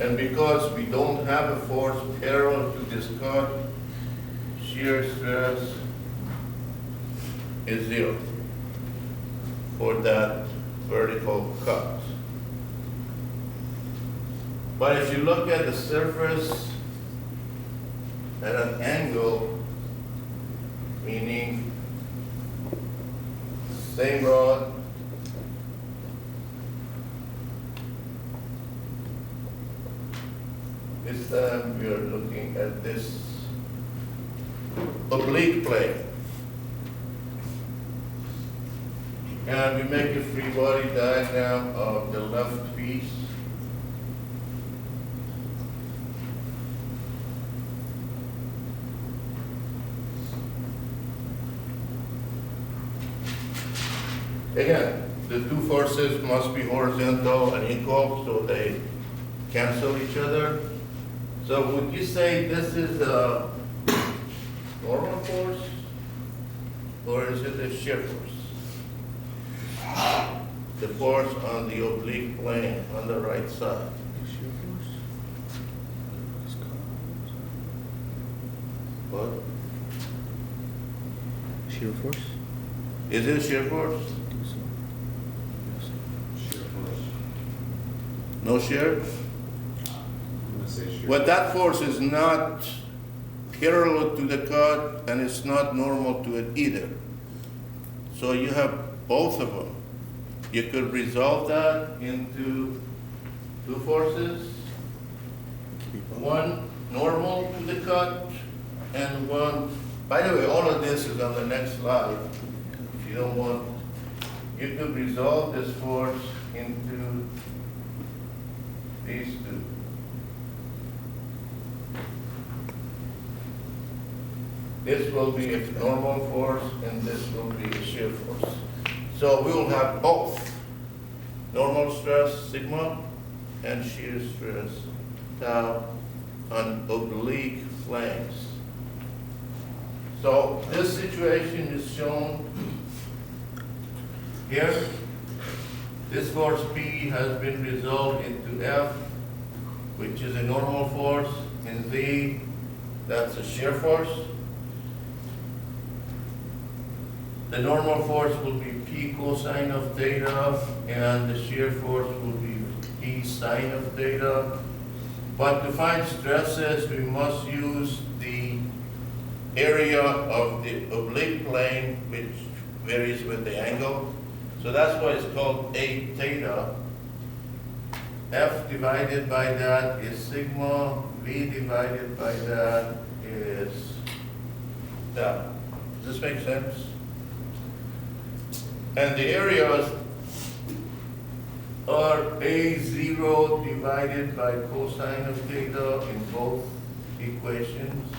And because we don't have a force parallel to this cut, shear stress is 0 for that vertical cut. But if you look at the surface at an angle, meaning same rod, this time we are looking at this oblique plane. And we make a free body diagram of the left piece. Again, the two forces must be horizontal and equal, so they cancel each other. So would you say this is a normal force, or is it a shear force? The force on the oblique plane on the right side. What? Shear force? Is it a shear force? No shear? I'm gonna say shear. Well, that force is not parallel to the cut and it's not normal to it either. So you have both of them. You could resolve that into two forces. One normal to the cut and one, by the way, all of this is on the next slide. If you don't want, you could resolve this force into these two. This will be a normal force and this will be a shear force. So we will have both normal stress sigma and shear stress tau on oblique flanks. So this situation is shown here. This force P has been resolved into F, which is a normal force, and Z, that's a shear force. The normal force will be P cosine of theta, and the shear force will be P sine of theta. But to find stresses, we must use the area of the oblique plane, which varies with the angle. So that's why it's called A theta. F divided by that is sigma, V divided by that is tau. Does this make sense? And the areas are A0 divided by cosine of theta in both equations.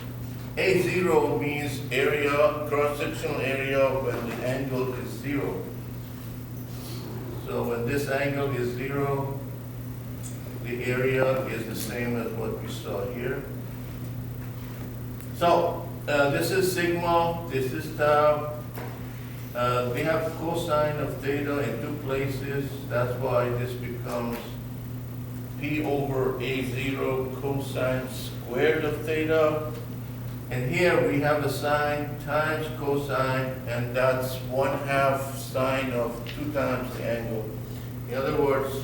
A0 means area, cross-sectional area when the angle is 0. So when this angle is 0, the area is the same as what we saw here. So this is sigma, this is tau. We have cosine of theta in two places. That's why this becomes P over A0 cosine squared of theta. And here we have a sine times cosine, and that's 1/2 sine of 2 times the angle. In other words,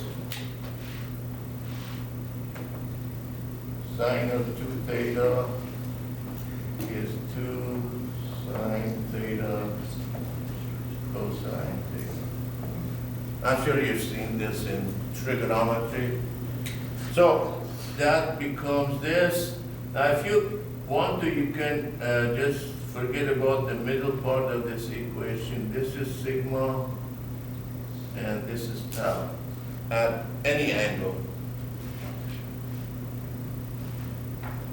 sine of 2 theta is 2 sine theta cosine theta. I'm sure you've seen this in trigonometry. So that becomes this. Now if you want to, you can just forget about the middle part of this equation. This is sigma and this is tau at any angle.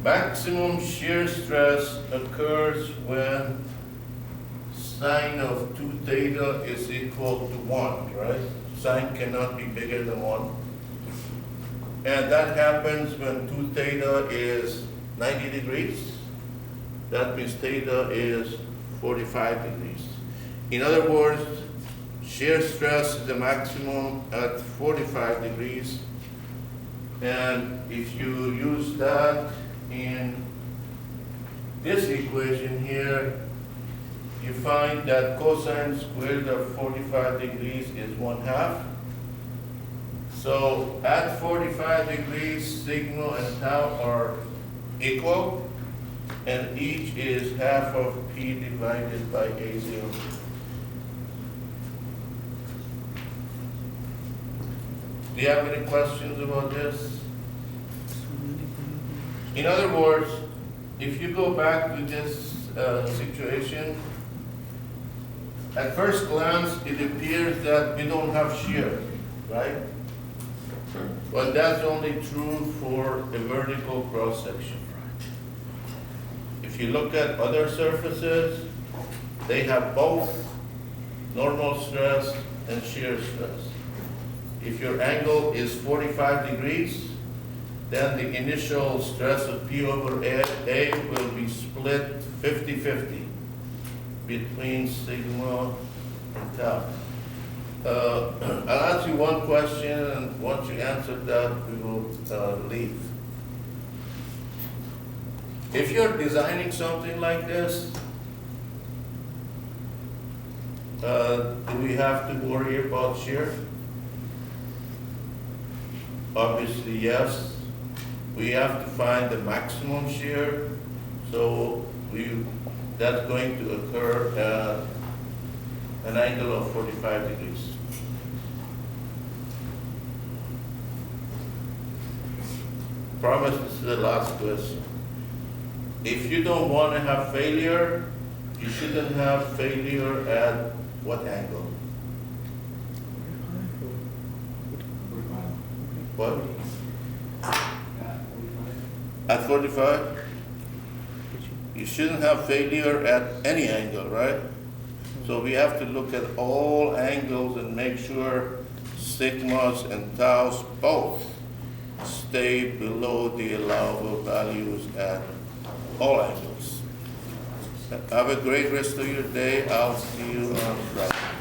Maximum shear stress occurs when sine of 2 theta is equal to 1, right? Sine cannot be bigger than 1. And that happens when 2 theta is 90 degrees. That means theta is 45 degrees. In other words, shear stress is the maximum at 45 degrees. And if you use that in this equation here, you find that cosine squared of 45 degrees is 1/2. So at 45 degrees, sigma and tau are equal, and each is half of P divided by A0. Do you have any questions about this? In other words, if you go back to this situation, at first glance, it appears that we don't have shear, right? But that's only true for a vertical cross-section. If you look at other surfaces, they have both normal stress and shear stress. If your angle is 45 degrees, then the initial stress of P over A will be split 50-50 between sigma and tau. I'll ask you one question, and once you answer that, we will leave. If you're designing something like this, do we have to worry about shear? obviously, yes. We have to find the maximum shear, so that's going to occur at an angle of 45 degrees. Promise this is the last question. If you don't want to have failure, you shouldn't have failure at what angle? What? At 45? You shouldn't have failure at any angle, right? So we have to look at all angles and make sure sigmas and taus both stay below the allowable values at all angles. Have a great rest of your day. I'll see you on Friday.